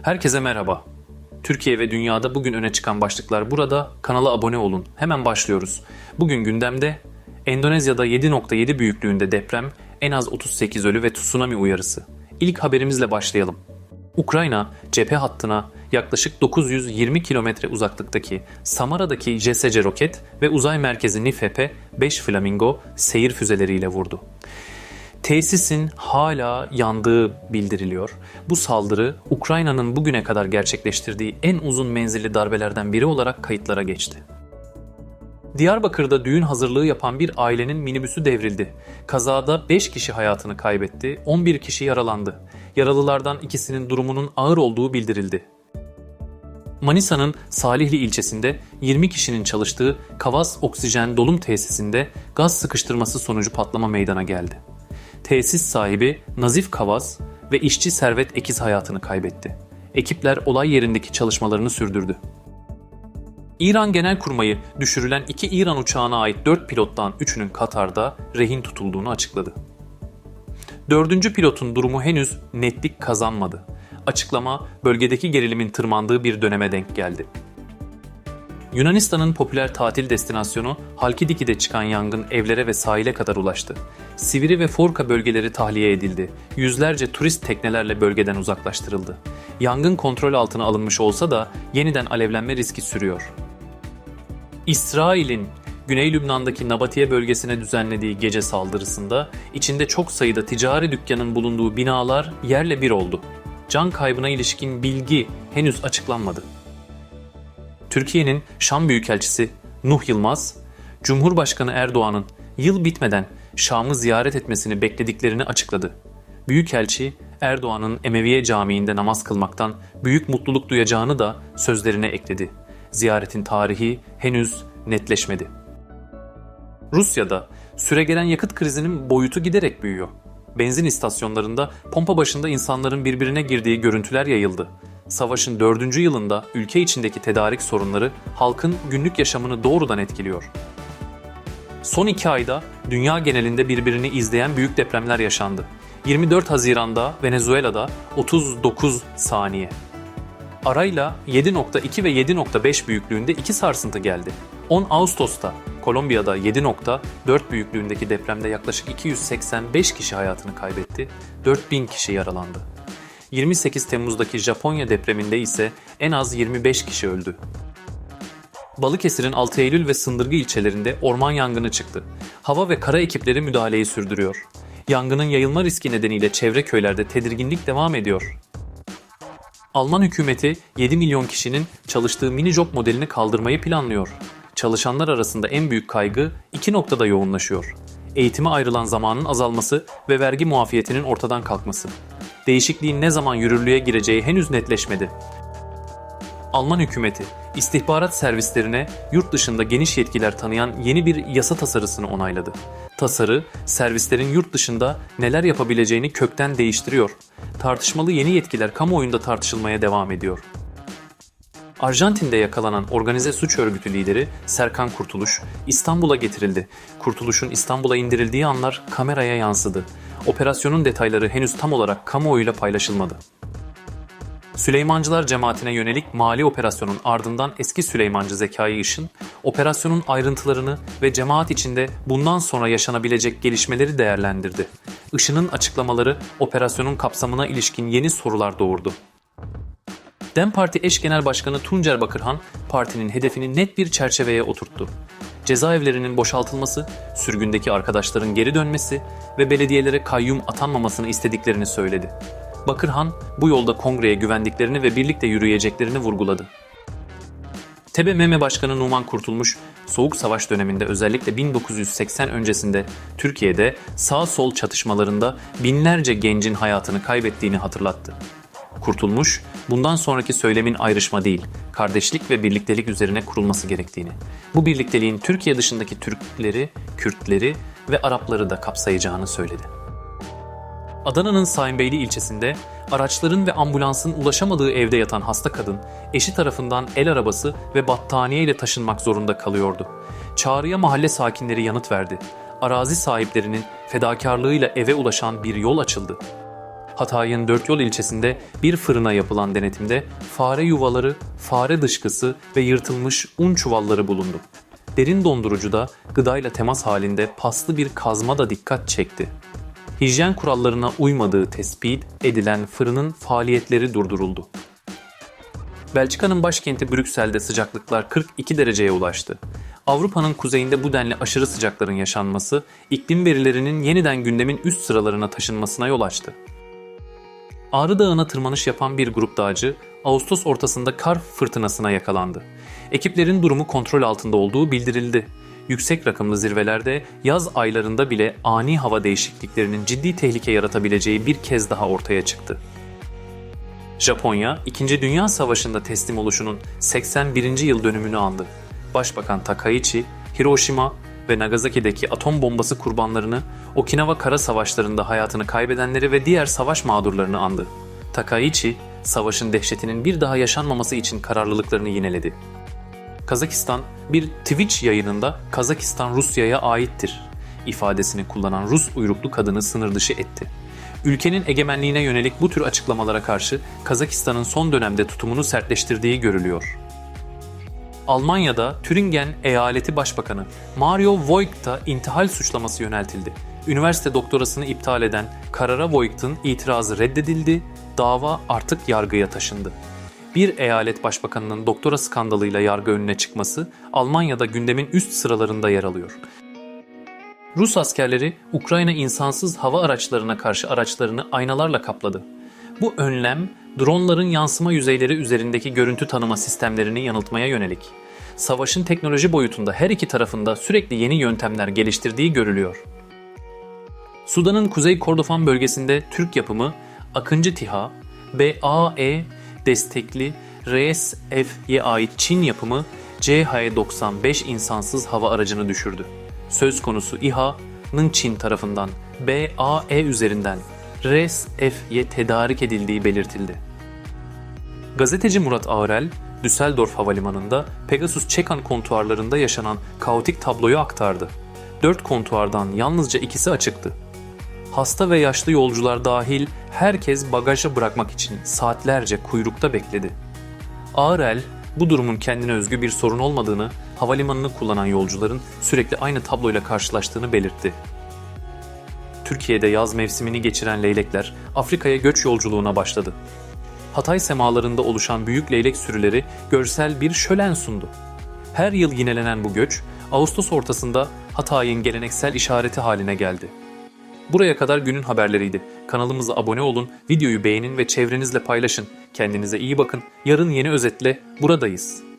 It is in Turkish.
Herkese merhaba. Türkiye ve dünyada bugün öne çıkan başlıklar burada. Kanala abone olun. Hemen başlıyoruz. Bugün gündemde Endonezya'da 7.7 büyüklüğünde deprem, en az 38 ölü ve tsunami uyarısı. İlk haberimizle başlayalım. Ukrayna cephe hattına yaklaşık 920 kilometre uzaklıktaki Samara'daki JSC roket ve uzay merkezi NİFEP 5 Flamingo seyir füzeleriyle vurdu. Tesisin hala yandığı bildiriliyor. Bu saldırı Ukrayna'nın bugüne kadar gerçekleştirdiği en uzun menzilli darbelerden biri olarak kayıtlara geçti. Diyarbakır'da düğün hazırlığı yapan bir ailenin minibüsü devrildi. Kazada 5 kişi hayatını kaybetti, 11 kişi yaralandı. Yaralılardan ikisinin durumunun ağır olduğu bildirildi. Manisa'nın Salihli ilçesinde 20 kişinin çalıştığı Kavas Oksijen Dolum Tesisinde gaz sıkıştırması sonucu patlama meydana geldi. Tesis sahibi Nazif Kavas ve işçi Servet Ekiz hayatını kaybetti. Ekipler olay yerindeki çalışmalarını sürdürdü. İran Genelkurmayı düşürülen 2 İran uçağına ait 4 pilottan 3'ünün Katar'da rehin tutulduğunu açıkladı. 4. pilotun durumu henüz netlik kazanmadı. Açıklama bölgedeki gerilimin tırmandığı bir döneme denk geldi. Yunanistan'ın popüler tatil destinasyonu Halkidiki'de çıkan yangın evlere ve sahile kadar ulaştı. Sivri ve Forka bölgeleri tahliye edildi. Yüzlerce turist teknelerle bölgeden uzaklaştırıldı. Yangın kontrol altına alınmış olsa da yeniden alevlenme riski sürüyor. İsrail'in Güney Lübnan'daki Nabatiye bölgesine düzenlediği gece saldırısında içinde çok sayıda ticari dükkanın bulunduğu binalar yerle bir oldu. Can kaybına ilişkin bilgi henüz açıklanmadı. Türkiye'nin Şam Büyükelçisi Nuh Yılmaz, Cumhurbaşkanı Erdoğan'ın yıl bitmeden Şam'ı ziyaret etmesini beklediklerini açıkladı. Büyükelçi, Erdoğan'ın Emeviye Camii'nde namaz kılmaktan büyük mutluluk duyacağını da sözlerine ekledi. Ziyaretin tarihi henüz netleşmedi. Rusya'da süregelen yakıt krizinin boyutu giderek büyüyor. Benzin istasyonlarında pompa başında insanların birbirine girdiği görüntüler yayıldı. Savaşın 4. yılında ülke içindeki tedarik sorunları halkın günlük yaşamını doğrudan etkiliyor. Son 2 ayda dünya genelinde birbirini izleyen büyük depremler yaşandı. 24 Haziran'da Venezuela'da 39 saniye. Arayla 7.2 ve 7.5 büyüklüğünde 2 sarsıntı geldi. 10 Ağustos'ta Kolombiya'da 7.4 büyüklüğündeki depremde yaklaşık 285 kişi hayatını kaybetti, 4000 kişi yaralandı. 28 Temmuz'daki Japonya depreminde ise en az 25 kişi öldü. Balıkesir'in 6 Eylül ve Sındırgı ilçelerinde orman yangını çıktı. Hava ve kara ekipleri müdahaleyi sürdürüyor. Yangının yayılma riski nedeniyle çevre köylerde tedirginlik devam ediyor. Alman hükümeti 7 milyon kişinin çalıştığı mini job modelini kaldırmayı planlıyor. Çalışanlar arasında en büyük kaygı 2 noktada yoğunlaşıyor. Eğitime ayrılan zamanın azalması ve vergi muafiyetinin ortadan kalkması. Değişikliğin ne zaman yürürlüğe gireceği henüz netleşmedi. Alman hükümeti, istihbarat servislerine yurt dışında geniş yetkiler tanıyan yeni bir yasa tasarısını onayladı. Tasarı, servislerin yurt dışında neler yapabileceğini kökten değiştiriyor. Tartışmalı yeni yetkiler kamuoyunda tartışılmaya devam ediyor. Arjantin'de yakalanan organize suç örgütü lideri Serkan Kurtuluş İstanbul'a getirildi. Kurtuluş'un İstanbul'a indirildiği anlar kameraya yansıdı. Operasyonun detayları henüz tam olarak kamuoyuyla paylaşılmadı. Süleymancılar cemaatine yönelik mali operasyonun ardından eski Süleymancı Zekai Işın, operasyonun ayrıntılarını ve cemaat içinde bundan sonra yaşanabilecek gelişmeleri değerlendirdi. Işın'ın açıklamaları operasyonun kapsamına ilişkin yeni sorular doğurdu. DEM Parti eş genel başkanı Tuncer Bakırhan, partinin hedefini net bir çerçeveye oturttu. Cezaevlerinin boşaltılması, sürgündeki arkadaşların geri dönmesi ve belediyelere kayyum atanmamasını istediklerini söyledi. Bakırhan, bu yolda kongreye güvendiklerini ve birlikte yürüyeceklerini vurguladı. TBMM Başkanı Numan Kurtulmuş, Soğuk Savaş döneminde özellikle 1980 öncesinde Türkiye'de sağ-sol çatışmalarında binlerce gencin hayatını kaybettiğini hatırlattı. Kurtulmuş, bundan sonraki söylemin ayrışma değil, kardeşlik ve birliktelik üzerine kurulması gerektiğini, bu birlikteliğin Türkiye dışındaki Türkleri, Kürtleri ve Arapları da kapsayacağını söyledi. Adana'nın Saimbeyli ilçesinde araçların ve ambulansın ulaşamadığı evde yatan hasta kadın, eşi tarafından el arabası ve battaniye ile taşınmak zorunda kalıyordu. Çağrıya mahalle sakinleri yanıt verdi. Arazi sahiplerinin fedakarlığıyla eve ulaşan bir yol açıldı. Hatay'ın Dörtyol ilçesinde bir fırına yapılan denetimde fare yuvaları, fare dışkısı ve yırtılmış un çuvalları bulundu. Derin dondurucuda gıdayla temas halinde paslı bir kazma da dikkat çekti. Hijyen kurallarına uymadığı tespit edilen fırının faaliyetleri durduruldu. Belçika'nın başkenti Brüksel'de sıcaklıklar 42 dereceye ulaştı. Avrupa'nın kuzeyinde bu denli aşırı sıcakların yaşanması, iklim verilerinin yeniden gündemin üst sıralarına taşınmasına yol açtı. Ağrı Dağı'na tırmanış yapan bir grup dağcı, Ağustos ortasında kar fırtınasına yakalandı. Ekiplerin durumu kontrol altında olduğu bildirildi. Yüksek rakımlı zirvelerde yaz aylarında bile ani hava değişikliklerinin ciddi tehlike yaratabileceği bir kez daha ortaya çıktı. Japonya, 2. Dünya Savaşı'nda teslim oluşunun 81. yıl dönümünü andı. Başbakan Takaichi, Hiroşima ve Nagasaki'deki atom bombası kurbanlarını, Okinawa Kara Savaşları'nda hayatını kaybedenleri ve diğer savaş mağdurlarını andı. Takaichi, savaşın dehşetinin bir daha yaşanmaması için kararlılıklarını yineledi. Kazakistan, bir Twitch yayınında "Kazakistan Rusya'ya aittir" ifadesini kullanan Rus uyruklu kadını sınır dışı etti. Ülkenin egemenliğine yönelik bu tür açıklamalara karşı Kazakistan'ın son dönemde tutumunu sertleştirdiği görülüyor. Almanya'da Thüringen Eyaleti Başbakanı Mario Voigt'a intihal suçlaması yöneltildi. Üniversite doktorasını iptal eden karara Voigt'ın itirazı reddedildi, dava artık yargıya taşındı. Bir eyalet başbakanının doktora skandalıyla yargı önüne çıkması Almanya'da gündemin üst sıralarında yer alıyor. Rus askerleri Ukrayna insansız hava araçlarına karşı araçlarını aynalarla kapladı. Bu önlem, dronların yansıma yüzeyleri üzerindeki görüntü tanıma sistemlerini yanıltmaya yönelik. Savaşın teknoloji boyutunda her iki tarafında sürekli yeni yöntemler geliştirdiği görülüyor. Sudan'ın Kuzey Kordofan bölgesinde Türk yapımı Akıncı TİHA, BAE destekli RSF'ye ait Çin yapımı CH-95 insansız hava aracını düşürdü. Söz konusu İHA'nın Çin tarafından BAE üzerinden RSF'ye tedarik edildiği belirtildi. Gazeteci Murat Ağrel, Düsseldorf Havalimanı'nda Pegasus Çekan kontuarlarında yaşanan kaotik tabloyu aktardı. 4 kontuardan yalnızca ikisi açıktı. Hasta ve yaşlı yolcular dahil herkes bagaja bırakmak için saatlerce kuyrukta bekledi. Ağrel, bu durumun kendine özgü bir sorun olmadığını, havalimanını kullanan yolcuların sürekli aynı tabloyla karşılaştığını belirtti. Türkiye'de yaz mevsimini geçiren leylekler Afrika'ya göç yolculuğuna başladı. Hatay semalarında oluşan büyük leylek sürüleri görsel bir şölen sundu. Her yıl yinelenen bu göç, Ağustos ortasında Hatay'ın geleneksel işareti haline geldi. Buraya kadar günün haberleriydi. Kanalımıza abone olun, videoyu beğenin ve çevrenizle paylaşın. Kendinize iyi bakın. Yarın yeni özetle buradayız.